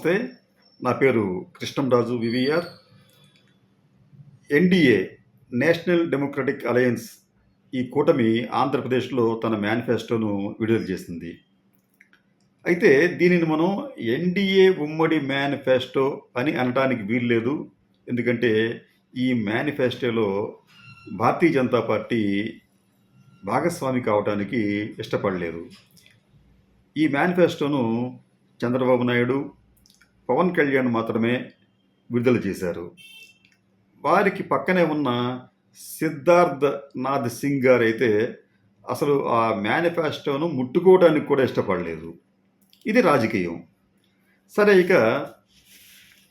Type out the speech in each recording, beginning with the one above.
నమస్తే. నా పేరు Krishnamraju V V R. NDA national democratic alliance ఈ కూటమి ఆంధ్రప్రదేశ్లో తన మేనిఫెస్టోను విడుదల చేసింది. అయితే దీనిని మనం ఎన్డీఏ ఉమ్మడి మేనిఫెస్టో అని అనడానికి వీల్లేదు. ఎందుకంటే ఈ మేనిఫెస్టోలో భారతీయ జనతా పార్టీ భాగస్వామి కావడానికి ఇష్టపడలేదు. ఈ మేనిఫెస్టోను చంద్రబాబు నాయుడు, పవన్ కళ్యాణ్ మాత్రమే విడుదల చేశారు. వారికి పక్కనే ఉన్న సిద్ధార్థ్ నాథ్ సింగ్ గారు అయితే అసలు ఆ మేనిఫెస్టోను ముట్టుకోవడానికి కూడా ఇష్టపడలేదు. ఇది రాజకీయం. సరే, ఇక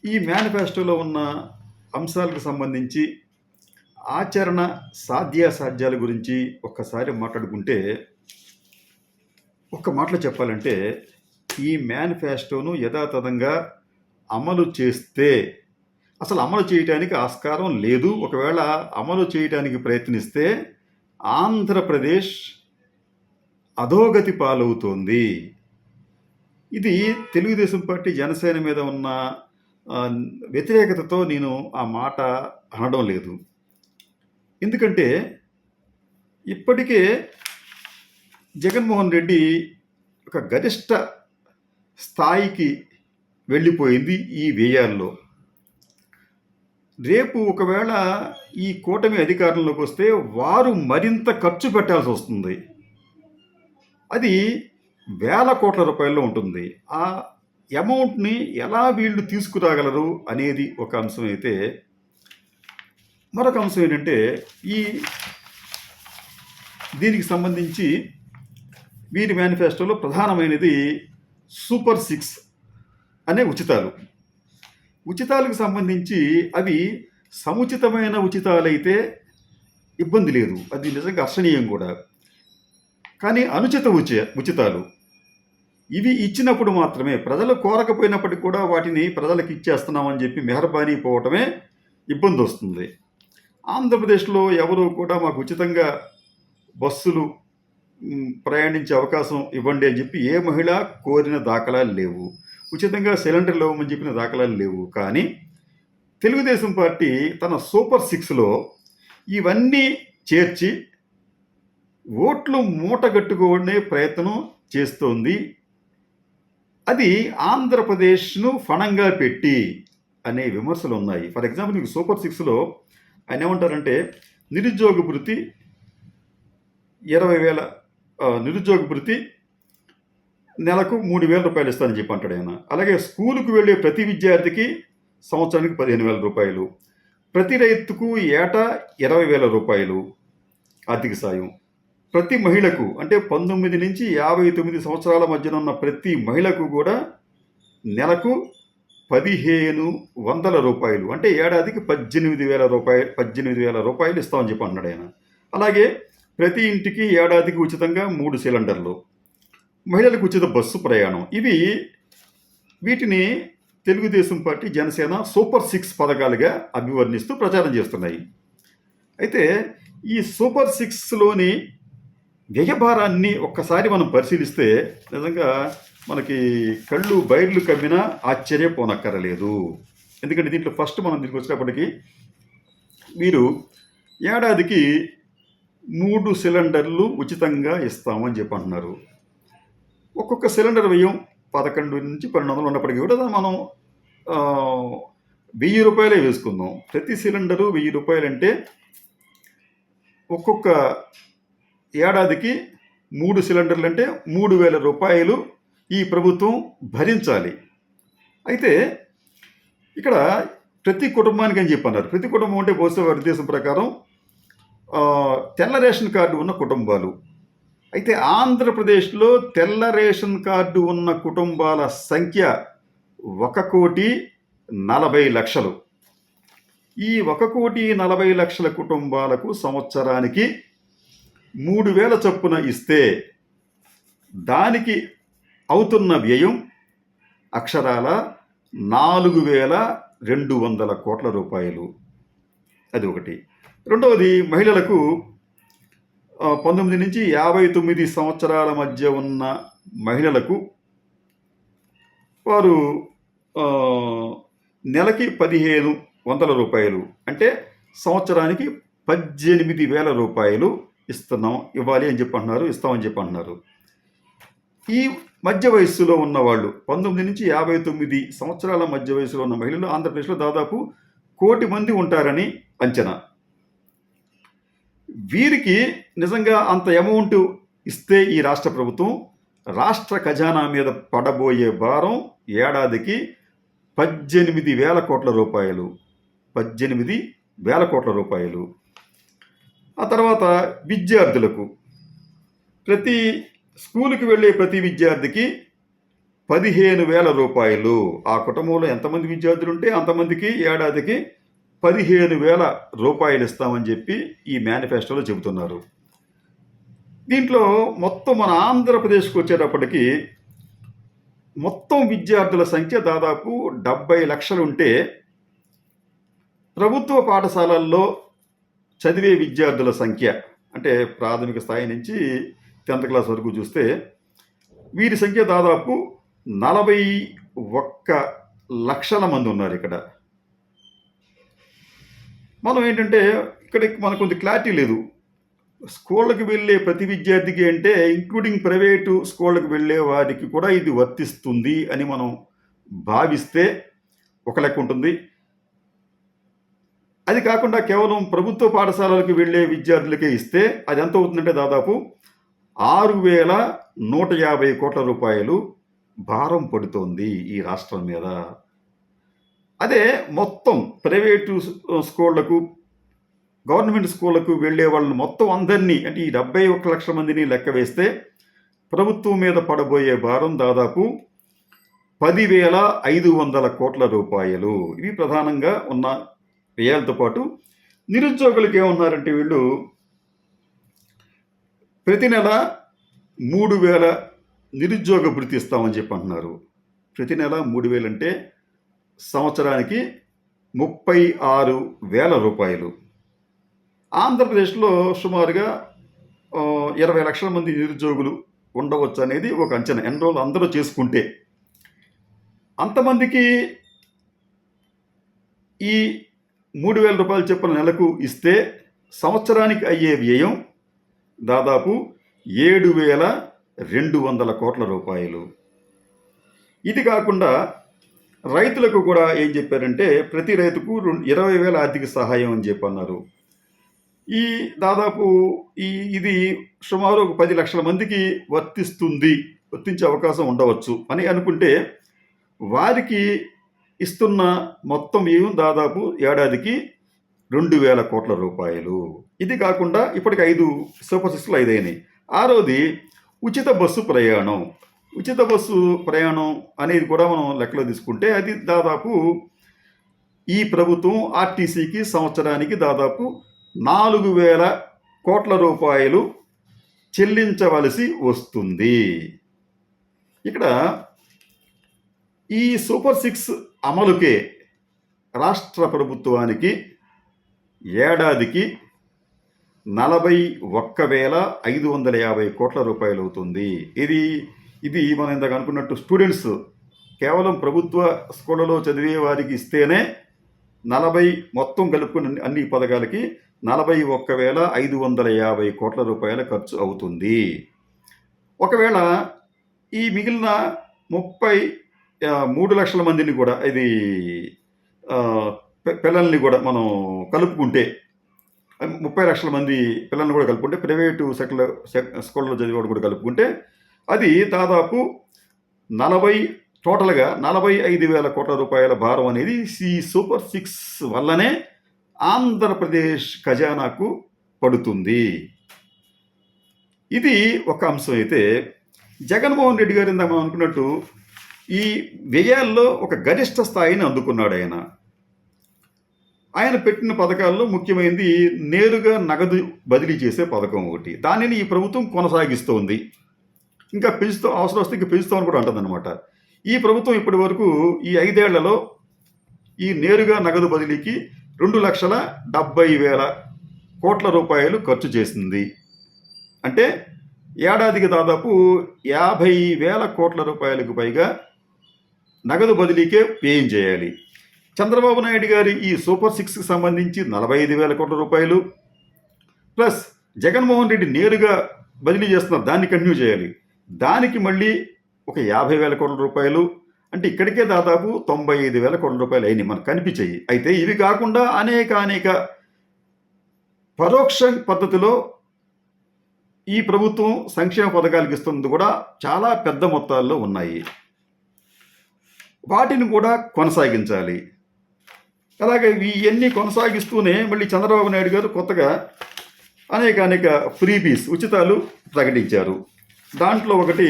ఈ మేనిఫెస్టోలో ఉన్న అంశాలకు సంబంధించి ఆచరణ సాధ్యాసాధ్యాల గురించి ఒక్కసారి మాట్లాడుకుంటే, ఒక్క మాటలో చెప్పాలంటే ఈ మేనిఫెస్టోను యథాతథంగా అమలు చేస్తే అసలు అమలు చేయడానికి ఆస్కారం లేదు. ఒకవేళ అమలు చేయడానికి ప్రయత్నిస్తే ఆంధ్రప్రదేశ్ అధోగతి పాలవుతోంది. ఇది తెలుగుదేశం పార్టీ జనసేన మీద ఉన్న వ్యతిరేకతతో నేను ఆ మాట అనడం లేదు. ఎందుకంటే ఇప్పటికే జగన్మోహన్ రెడ్డి ఒక గరిష్ట స్థాయికి వెళ్ళిపోయింది ఈ వ్యయాల్లో. రేపు ఒకవేళ ఈ కూటమి అధికారంలోకి వస్తే వారు మరింత ఖర్చు పెట్టాల్సి వస్తుంది. అది వేల కోట్ల రూపాయల్లో ఉంటుంది. ఆ అమౌంట్ని ఎలా వీళ్ళు తీసుకురాగలరు అనేది ఒక అంశం అయితే, మరొక అంశం ఏంటంటే దీనికి సంబంధించి వీరి మేనిఫెస్టోలో ప్రధానమైనది సూపర్ 6 అనే ఉచితాలకు సంబంధించి అవి సముచితమైన ఉచితాలైతే ఇబ్బంది లేదు, అది నిజంగా హర్షణీయం కూడా. కానీ అనుచిత ఉచితాలు ఇవి ఇచ్చినప్పుడు మాత్రమే, ప్రజలు కోరకపోయినప్పటికీ కూడా వాటిని ప్రజలకు ఇచ్చేస్తున్నామని చెప్పి మెహర్బానీ పోవటమే ఇబ్బంది వస్తుంది. ఆంధ్రప్రదేశ్లో ఎవరు కూడా మాకు ఉచితంగా బస్సులు ప్రయాణించే అవకాశం ఇవ్వండి అని చెప్పి ఏ మహిళ కోరిన దాఖలాలు లేవు. ఉచితంగా సిలిండర్లు ఇవ్వమని చెప్పిన దాఖలాలు లేవు. కానీ తెలుగుదేశం పార్టీ తన సూపర్ 6లో ఇవన్నీ చేర్చి ఓట్లు మూటగట్టుకునే ప్రయత్నం చేస్తోంది. అది ఆంధ్రప్రదేశ్ను ఫణంగా పెట్టి అనే విమర్శలు ఉన్నాయి. ఫర్ ఎగ్జాంపుల్, మీకు సూపర్ 6లో ఆయన ఏమంటారంటే నిరుద్యోగ భృతి 20,000 నిరుద్యోగ భృతి నెలకు 3,000 రూపాయలు ఇస్తానని చెప్పి అంటాడు ఆయన. అలాగే స్కూలుకు వెళ్ళే ప్రతి విద్యార్థికి సంవత్సరానికి 15,000 రూపాయలు, ప్రతి రైతుకు ఏటా 20,000 రూపాయలు ఆర్థిక సాయం, ప్రతి మహిళకు అంటే 19 నుంచి 59 సంవత్సరాల మధ్యన ఉన్న ప్రతి మహిళకు కూడా నెలకు 1,500 రూపాయలు అంటే ఏడాదికి 18,000 రూపాయలు ఇస్తామని చెప్పి అన్నాడు ఆయన. అలాగే ప్రతి ఇంటికి ఏడాదికి ఉచితంగా 3 సిలిండర్లు, మహిళలకు ఉచిత బస్సు ప్రయాణం. వీటిని తెలుగుదేశం పార్టీ జనసేన సూపర్ 6 పథకాలుగా అభివర్ణిస్తూ ప్రచారం చేస్తున్నాయి. అయితే ఈ సూపర్ 6లోని వ్యయభారాన్ని ఒక్కసారి మనం పరిశీలిస్తే నిజంగా మనకి కళ్ళు బయర్లు కమ్మినా ఆశ్చర్యపోనక్కరలేదు. ఎందుకంటే దీంట్లో ఫస్ట్ మనం దీనికి వచ్చినప్పటికీ మీరు ఏడాదికి 3 సిలిండర్లు ఉచితంగా ఇస్తామని చెప్పి అంటున్నారు. ఒక్కొక్క సిలిండర్ వ్యయం 11 నుంచి 1200 ఉన్నప్పటికీ కూడా మనం 1,000 రూపాయలే వేసుకుందాం. ప్రతి సిలిండరు 1,000 రూపాయలు అంటే ఒక్కొక్క ఏడాదికి 3 సిలిండర్లు అంటే 3,000 రూపాయలు ఈ ప్రభుత్వం భరించాలి. అయితే ఇక్కడ ప్రతి కుటుంబానికి అని చెప్పన్నారు. ప్రతి కుటుంబం అంటే బహుశా వారి ఉద్దేశం ప్రకారం తెల్ల రేషన్ కార్డు ఉన్న కుటుంబాలు. అయితే ఆంధ్రప్రదేశ్లో తెల్ల రేషన్ కార్డు ఉన్న కుటుంబాల సంఖ్య 1,40,00,000. ఈ 1,40,00,000 కుటుంబాలకు సంవత్సరానికి 3,000 చొప్పున ఇస్తే దానికి అవుతున్న వ్యయం అక్షరాల 4,200 కోట్ల రూపాయలు. అది ఒకటి. రెండవది, మహిళలకు 19 నుంచి 59 సంవత్సరాల మధ్య ఉన్న మహిళలకు వారు నెలకి 1500 రూపాయలు, అంటే సంవత్సరానికి 18,000 రూపాయలు ఇవ్వాలి అని చెప్పి అంటున్నారు, ఇస్తామని చెప్పి అంటున్నారు. ఈ మధ్య వయస్సులో ఉన్నవాళ్ళు 19 నుంచి 59 సంవత్సరాల మధ్య వయసులో ఉన్న మహిళలు ఆంధ్రప్రదేశ్లో దాదాపు 1 కోటి మంది ఉంటారని అంచనా. వీరికి నిజంగా అంత అమౌంట్ ఇస్తే ఈ రాష్ట్ర ప్రభుత్వం రాష్ట్ర ఖజానా మీద పడబోయే భారం ఏడాదికి 18,000 కోట్ల రూపాయలు. 18,000 కోట్ల రూపాయలు. ఆ తర్వాత విద్యార్థులకు, ప్రతి స్కూలుకి వెళ్ళే ప్రతి విద్యార్థికి 15,000 రూపాయలు. ఆ కుటుంబంలో ఎంతమంది విద్యార్థులు ఉంటే అంతమందికి ఏడాదికి 15,000 రూపాయలు ఇస్తామని చెప్పి ఈ మేనిఫెస్టోలో చెబుతున్నారు. దీంట్లో మొత్తం మన ఆంధ్రప్రదేశ్కి వచ్చేటప్పటికి మొత్తం విద్యార్థుల సంఖ్య దాదాపు 70 లక్షలు ఉంటే, ప్రభుత్వ పాఠశాలల్లో చదివే విద్యార్థుల సంఖ్య అంటే ప్రాథమిక స్థాయి నుంచి 10th క్లాస్ వరకు చూస్తే వీరి సంఖ్య దాదాపు 41 లక్షల మంది ఉన్నారు ఇక్కడ. మనం ఏంటంటే ఇక్కడ మనకు కొంత క్లారిటీ లేదు. స్కూళ్ళకి వెళ్ళే ప్రతి విద్యార్థికి అంటే ఇంక్లూడింగ్ ప్రైవేటు స్కూళ్ళకి వెళ్ళే వారికి కూడా ఇది వర్తిస్తుంది అని మనం భావిస్తే ఒక లెక్క ఉంటుంది. అది కాకుండా కేవలం ప్రభుత్వ పాఠశాలలకు వెళ్ళే విద్యార్థులకే ఇస్తే అది ఎంత అవుతుందంటే దాదాపు 6,150 కోట్ల రూపాయలు భారం పడుతోంది ఈ రాష్ట్రం మీద. అదే మొత్తం ప్రైవేటు స్కూళ్లకు, గవర్నమెంట్ స్కూళ్లకు వెళ్ళే వాళ్ళని మొత్తం అందరినీ అంటే ఈ 71 లక్షల మందిని లెక్క వేస్తే ప్రభుత్వం మీద పడబోయే భారం దాదాపు 10,500 కోట్ల రూపాయలు. ఇవి ప్రధానంగా ఉన్న వ్యయాలతో పాటు నిరుద్యోగులకు ఏమన్నారంటే వీళ్ళు ప్రతి నెల 3,000 నిరుద్యోగ భృతి ఇస్తామని చెప్పి అంటున్నారు. ప్రతి నెల 3,000 అంటే సంవత్సరానికి 36,000 రూపాయలు. ఆంధ్రప్రదేశ్లో సుమారుగా 20 లక్షల మంది నిరుద్యోగులు ఉండవచ్చు అనేది ఒక అంచనా. ఎన్రోల్ అందరూ చేసుకుంటే అంతమందికి ఈ 3,000 రూపాయలు చొప్పున నెలకు ఇస్తే సంవత్సరానికి అయ్యే వ్యయం దాదాపు 7,200 కోట్ల రూపాయలు. ఇది కాకుండా రైతులకు కూడా ఏం చెప్పారంటే ప్రతి రైతుకు 20,000 ఆర్థిక సహాయం అని చెప్పి అన్నారు. ఈ దాదాపు ఇది సుమారు 10 లక్షల మందికి వర్తించే అవకాశం ఉండవచ్చు అని అనుకుంటే వారికి ఇస్తున్న మొత్తం వ్యయం దాదాపు ఏడాదికి 2,000 కోట్ల రూపాయలు. ఇది కాకుండా ఇప్పటికి 5 సూపర్ సిక్స్లు 5 అయినాయి. ఆరోది ఉచిత బస్సు ప్రయాణం. ఉచిత బస్సు ప్రయాణం అనేది కూడా మనం లెక్కలో తీసుకుంటే అది దాదాపు ఈ ప్రభుత్వం ఆర్టీసీకి సంవత్సరానికి దాదాపు 4,000 కోట్ల రూపాయలు చెల్లించవలసి వస్తుంది. ఇక్కడ ఈ సూపర్ సిక్స్ అమలుకే రాష్ట్ర ప్రభుత్వానికి ఏడాదికి 41,550 కోట్ల రూపాయలు అవుతుంది. ఇది మనం ఇందాక అనుకున్నట్టు స్టూడెంట్స్ కేవలం ప్రభుత్వ స్కూళ్ళలో చదివే వారికి ఇస్తేనే 40 మొత్తం కలుపుకున్న అన్ని పథకాలకి 41,550 కోట్ల రూపాయల ఖర్చు అవుతుంది. ఒకవేళ ఈ మిగిలిన 3 లక్షల మందిని కూడా ఇది పిల్లల్ని కూడా మనం కలుపుకుంటే 30 లక్షల మంది పిల్లల్ని కూడా కలుపుకుంటే ప్రైవేటు స్కూళ్ళలో చదివేవాడు కూడా కలుపుకుంటే అది దాదాపు టోటల్గా 45,000 కోట్ల రూపాయల భారం అనేది ఈ సూపర్ సిక్స్ వల్లనే ఆంధ్రప్రదేశ్ ఖజానాకు పడుతుంది. ఇది ఒక అంశం అయితే, జగన్మోహన్ రెడ్డి గారు ఇందాక మనం అనుకున్నట్టు ఈ వ్యయాల్లో ఒక గరిష్ట స్థాయిని అందుకున్నాడు. ఆయన పెట్టిన పథకాల్లో ముఖ్యమైనది నేరుగా నగదు బదిలీ చేసే పథకం ఒకటి. దానిని ఈ ప్రభుత్వం కొనసాగిస్తోంది. ఇంకా అవసరం వస్తే ఇంకా పెంచుతామని కూడా అంటుందన్నమాట. ఈ ప్రభుత్వం ఇప్పటి వరకు ఈ 5 ఏళ్లలో ఈ నేరుగా నగదు బదిలీకి 2,70,000 కోట్ల రూపాయలు ఖర్చు చేసింది. అంటే ఏడాదికి దాదాపు 50,000 కోట్ల రూపాయలకు పైగా నగదు బదిలీకే వ్యయం చేయాలి. చంద్రబాబు నాయుడు గారి ఈ సూపర్ సిక్స్కి సంబంధించి 45,000 కోట్ల రూపాయలు ప్లస్ జగన్మోహన్ రెడ్డి నేరుగా బదిలీ చేస్తున్న దాన్ని కంటిన్యూ చేయాలి. దానికి మళ్ళీ ఒక 50,000 కోట్ల రూపాయలు, అంటే ఇక్కడికే దాదాపు 95,000 కోట్ల రూపాయలు అయినాయి మనకు కనిపించాయి. అయితే ఇవి కాకుండా అనేక పరోక్ష పద్ధతిలో ఈ ప్రభుత్వం సంక్షేమ పథకాలకు ఇస్తున్నది కూడా చాలా పెద్ద మొత్తాల్లో ఉన్నాయి. వాటిని కూడా కొనసాగించాలి. అలాగే ఇవన్నీ కొనసాగిస్తూనే మళ్ళీ చంద్రబాబు నాయుడు గారు కొత్తగా అనేక ఫ్రీబీస్ ఉచితాలు ప్రకటించారు. దాంట్లో ఒకటి,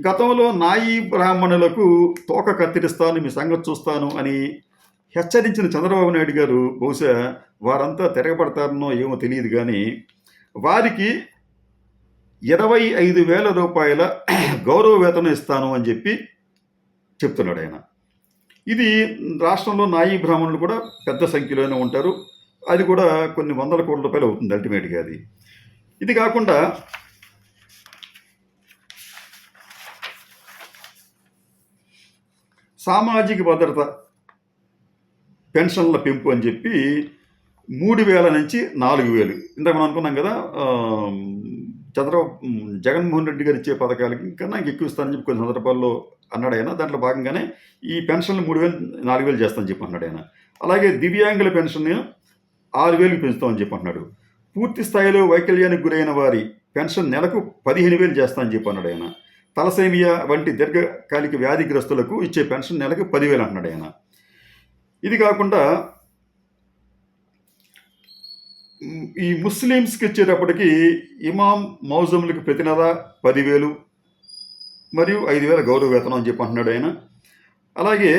గతంలో నాయీ బ్రాహ్మణులకు తోక కత్తిరిస్తాను, మీ సంగతి చూస్తాను అని హెచ్చరించిన చంద్రబాబు నాయుడు గారు బహుశా వారంతా తిరగబడతారనో ఏమో తెలియదు, కానీ వారికి 25,000 రూపాయల గౌరవ వేతనం ఇస్తాను అని చెప్పి చెప్తున్నాడు ఆయన. ఇది రాష్ట్రంలో నాయీ బ్రాహ్మణులు కూడా పెద్ద సంఖ్యలోనే ఉంటారు. అది కూడా కొన్ని వందల కోట్ల రూపాయలు అవుతుంది అల్టిమేట్గా అది. ఇది కాకుండా సామాజిక భద్రత పెన్షన్ల పెంపు అని చెప్పి 3,000 నుంచి 4,000, ఇందాక మనం అనుకున్నాం కదా, జగన్మోహన్ రెడ్డి గారు ఇచ్చే పథకాలకి ఇంకా నాకు ఎక్కువ ఇస్తానని చెప్పి కొన్ని సందర్భాల్లో అన్నాడు ఆయన. దాంట్లో భాగంగానే ఈ పెన్షన్లు 3,000, 4,000 చేస్తానని చెప్పి అన్నాడు ఆయన. అలాగే దివ్యాంగుల పెన్షన్ 6,000 పెంచుతామని చెప్పి అన్నాడు. పూర్తి స్థాయిలో వైకల్యానికి గురైన వారి పెన్షన్ నెలకు 15,000 చేస్తానని చెప్పి అన్నాడు ఆయన. తలసేమియా వంటి దీర్ఘకాలిక వ్యాధిగ్రస్తులకు ఇచ్చే పెన్షన్ నెలకు 10,000 అంటున్నాడు ఆయన. ఇది కాకుండా ఈ ముస్లిమ్స్కి ఇచ్చేటప్పటికి ఇమాం మౌజములకు ప్రతి నెల 10,000 మరియు 5,000 గౌరవ వేతనం అని చెప్పి అంటున్నాడు ఆయన. అలాగే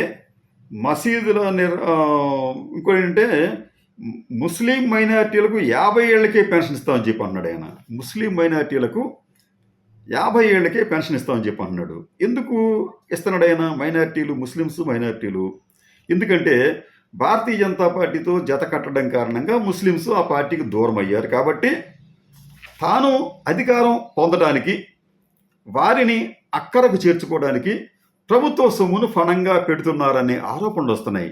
మసీదుల ఇంకోటి ఏంటంటే ముస్లిం మైనారిటీలకు 50 ఏళ్ళకే పెన్షన్ ఇస్తామని చెప్పి అన్నాడు ఆయన. ముస్లిం మైనారిటీలకు 50 ఏళ్ళకే పెన్షన్ ఇస్తామని చెప్పి అన్నాడు. ఎందుకు ఇస్తున్నాడు ఆయన? ముస్లిమ్స్ మైనారిటీలు ఎందుకంటే భారతీయ జనతా పార్టీతో జత కట్టడం కారణంగా ముస్లిమ్స్ ఆ పార్టీకి దూరం అయ్యారు. కాబట్టి తాను అధికారం పొందడానికి, వారిని అక్కరకు చేర్చుకోవడానికి ప్రభుత్వ సొమ్మును ఫణంగా పెడుతున్నారనే ఆరోపణలు వస్తున్నాయి.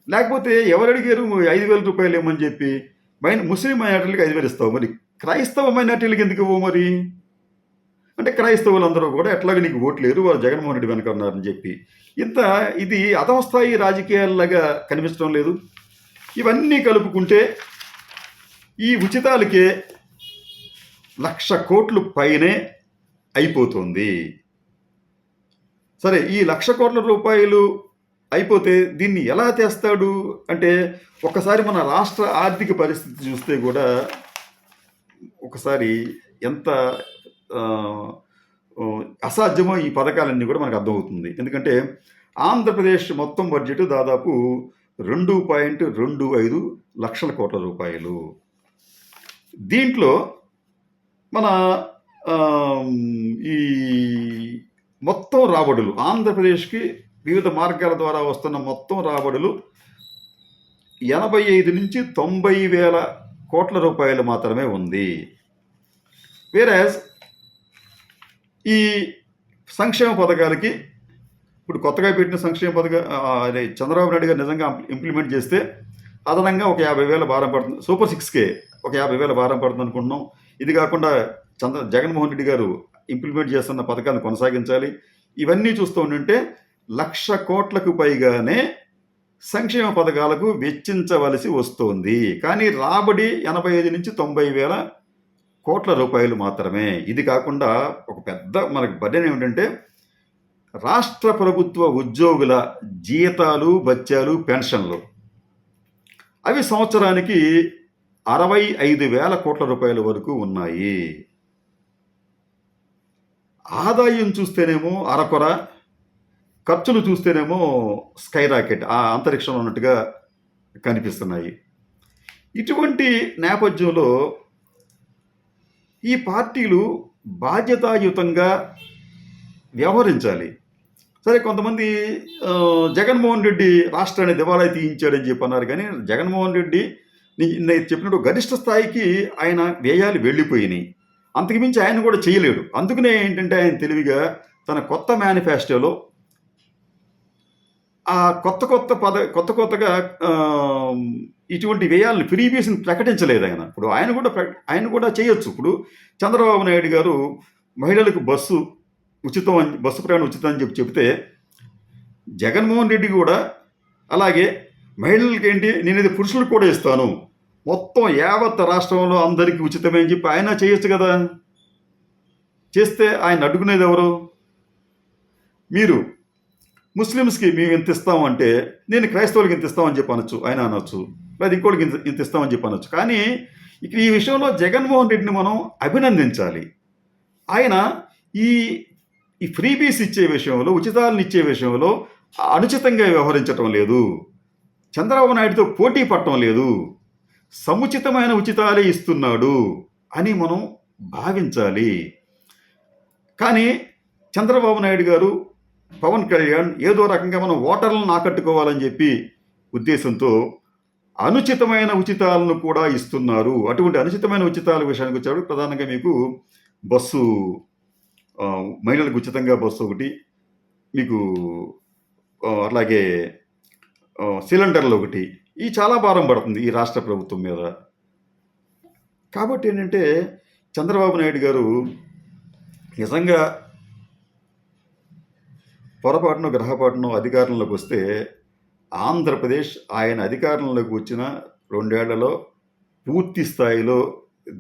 లేకపోతే ఎవరు అడిగారు 5,000 రూపాయలు ఇవ్వమని చెప్పి? ముస్లిం మైనార్టీలకు 5,000 ఇస్తావు, మరి క్రైస్తవ మైనార్టీలకు ఎందుకు ఇవ్వవు మరి? అంటే క్రైస్తవులందరూ కూడా ఎట్లాగ నీకు ఓట్లు లేరు, వాళ్ళు జగన్మోహన్ రెడ్డి వెనక ఉన్నారని చెప్పి ఇది అధమస్థాయి రాజకీయాల్లాగా కనిపించడం లేదు. ఇవన్నీ కలుపుకుంటే ఈ ఉచితాలకే 1,00,000 కోట్లు పైనే అయిపోతుంది. సరే, ఈ 1,00,000 కోట్ల రూపాయలు అయిపోతే దీన్ని ఎలా తెస్తాడు అంటే, ఒకసారి మన రాష్ట్ర ఆర్థిక పరిస్థితి చూస్తే కూడా ఒకసారి ఎంత అసాధ్యమో ఈ పథకాలన్నీ కూడా మనకు అర్థమవుతుంది. ఎందుకంటే ఆంధ్రప్రదేశ్ మొత్తం బడ్జెట్ దాదాపు 2.25 లక్షల కోట్ల రూపాయలు. దీంట్లో మన ఈ మొత్తం రాబడులు, ఆంధ్రప్రదేశ్కి వివిధ మార్గాల ద్వారా వస్తున్న మొత్తం రాబడులు 85 నుంచి 90,000 కోట్ల రూపాయలు మాత్రమే ఉంది. వేరాజ్ ఈ సంక్షేమ పథకాలకి ఇప్పుడు కొత్తగా పెట్టిన సంక్షేమ అదే చంద్రబాబు నాయుడు గారు నిజంగా ఇంప్లిమెంట్ చేస్తే అదనంగా ఒక 50,000 భారం పడుతుంది. సూపర్ 6కే ఒక 50,000 భారం పడుతుంది అనుకుంటున్నాం. ఇది కాకుండా జగన్మోహన్ రెడ్డి గారు ఇంప్లిమెంట్ చేస్తున్న పథకాలను కొనసాగించాలి. ఇవన్నీ చూస్తూ ఉంటే 1,00,000 కోట్లకు పైగానే సంక్షేమ పథకాలకు వెచ్చించవలసి వస్తోంది. కానీ రాబడి 85 నుంచి 90,000 కోట్ల రూపాయలు మాత్రమే. ఇది కాకుండా ఒక పెద్ద మనకు బడ్జెట్ ఏమిటంటే రాష్ట్ర ప్రభుత్వ ఉద్యోగుల జీతాలు, బత్యాలు, పెన్షన్లు, అవి సంవత్సరానికి 65,000 కోట్ల రూపాయల వరకు ఉన్నాయి. ఆదాయం చూస్తేనేమో అరకొర, ఖర్చులు చూస్తేనేమో స్కై రాకెట్, ఆ అంతరిక్షంలో ఉన్నట్టుగా కనిపిస్తున్నాయి. ఇటువంటి నేపథ్యంలో ఈ పార్టీలు బాధ్యతాయుతంగా వ్యవహరించాలి. సరే, కొంతమంది జగన్మోహన్ రెడ్డి రాష్ట్రాన్ని దివాలా తీయించాడని చెప్పి అన్నారు. కానీ జగన్మోహన్ రెడ్డి నేను చెప్పినట్టు గరిష్ట స్థాయికి ఆయన వ్యయాలు వెళ్ళిపోయినాయి. అంతకుమించి ఆయన కూడా చేయలేడు. అందుకనే ఏంటంటే ఆయన తెలివిగా తన కొత్త మేనిఫెస్టోలో ఆ కొత్త కొత్తగా ఇటువంటి వ్యయాలను ఫ్రీబీస్‌ని ప్రకటించలేదు ఆయన. ఇప్పుడు ఆయన కూడా చేయొచ్చు. ఇప్పుడు చంద్రబాబు నాయుడు గారు మహిళలకు బస్సు ప్రయాణం ఉచితం అని చెప్తే, జగన్మోహన్ రెడ్డి కూడా అలాగే మహిళలకేంటి నేనిది పురుషులకు కూడా ఇస్తాను. మొత్తం యావత్ రాష్ట్రంలో అందరికీ ఉచితమే అని చెప్పి ఆయన చేయొచ్చు కదా! చేస్తే ఆయన అడ్డుకునేది ఎవరు? మీరు ముస్లిమ్స్‌కి మేము ఇంత ఇస్తాం అంటే, నేను క్రైస్తవులకి ఇంత ఇస్తామని చెప్పి అనొచ్చు. ఆయన అనొచ్చు. లేదా ఇంకోళ్ళకి ఇంత ఇస్తామని చెప్పి అనొచ్చు. కానీ ఇక్కడ ఈ విషయంలో జగన్మోహన్ రెడ్డిని మనం అభినందించాలి. ఆయన ఈ ఈ ఫ్రీబీస్ ఇచ్చే విషయంలో, ఉచితాలను ఇచ్చే విషయంలో అనుచితంగా వ్యవహరించటం లేదు. చంద్రబాబు నాయుడుతో పోటీ పడటం లేదు. సముచితమైన ఉచితాలే ఇస్తున్నాడు అని మనం భావించాలి. కానీ చంద్రబాబు నాయుడు గారు, పవన్ కళ్యాణ్ ఏదో రకంగా మనం ఓటర్లను ఆకట్టుకోవాలని చెప్పి ఉద్దేశంతో అనుచితమైన ఉచితాలను కూడా ఇస్తున్నారు. అటువంటి అనుచితమైన ఉచితాల విషయానికి వచ్చాడు. ప్రధానంగా మీకు బస్సు మహిళలకు ఉచితంగా బస్సు ఒకటి, మీకు అలాగే సిలిండర్లు ఒకటి, ఈ చాలా భారం పడుతుంది ఈ రాష్ట్ర ప్రభుత్వం మీద. కాబట్టి ఏంటంటే చంద్రబాబు నాయుడు గారు నిజంగా పొరపాటునో గ్రహపాటునో అధికారంలోకి వస్తే, ఆంధ్రప్రదేశ్ ఆయన అధికారంలోకి వచ్చిన 2 ఏళ్లలో పూర్తి స్థాయిలో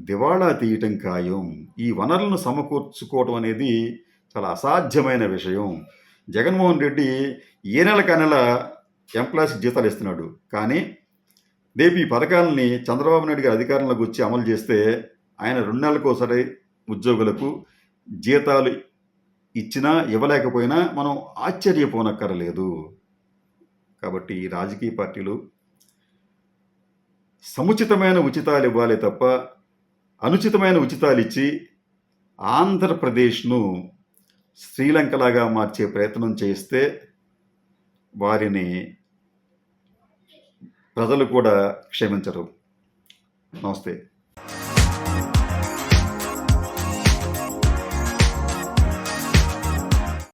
దివాళా తీయటం ఖాయం. ఈ వనరులను సమకూర్చుకోవటం అనేది చాలా అసాధ్యమైన విషయం. జగన్మోహన్ రెడ్డి ఏ నెలకు ఆ నెల ఎంప్లాయీస్‌కి జీతాలు ఇస్తున్నాడు. కానీ రేపు ఈ పథకాలని చంద్రబాబు నాయుడు గారు అధికారంలోకి వచ్చి అమలు చేస్తే, ఆయన 2 నెలలకోసారి ఉద్యోగులకు జీతాలు ఇచ్చినా ఇవ్వలేకపోయినా మనం ఆశ్చర్యపోనక్కరలేదు. కాబట్టి ఈ రాజకీయ పార్టీలు సముచితమైన ఉచితాలు ఇవ్వాలి తప్ప, అనుచితమైన ఉచితాలు ఇచ్చి ఆంధ్రప్రదేశ్ను శ్రీలంకలాగా మార్చే ప్రయత్నం చేస్తే వారిని ప్రజలు కూడా క్షమించరు. నమస్తే.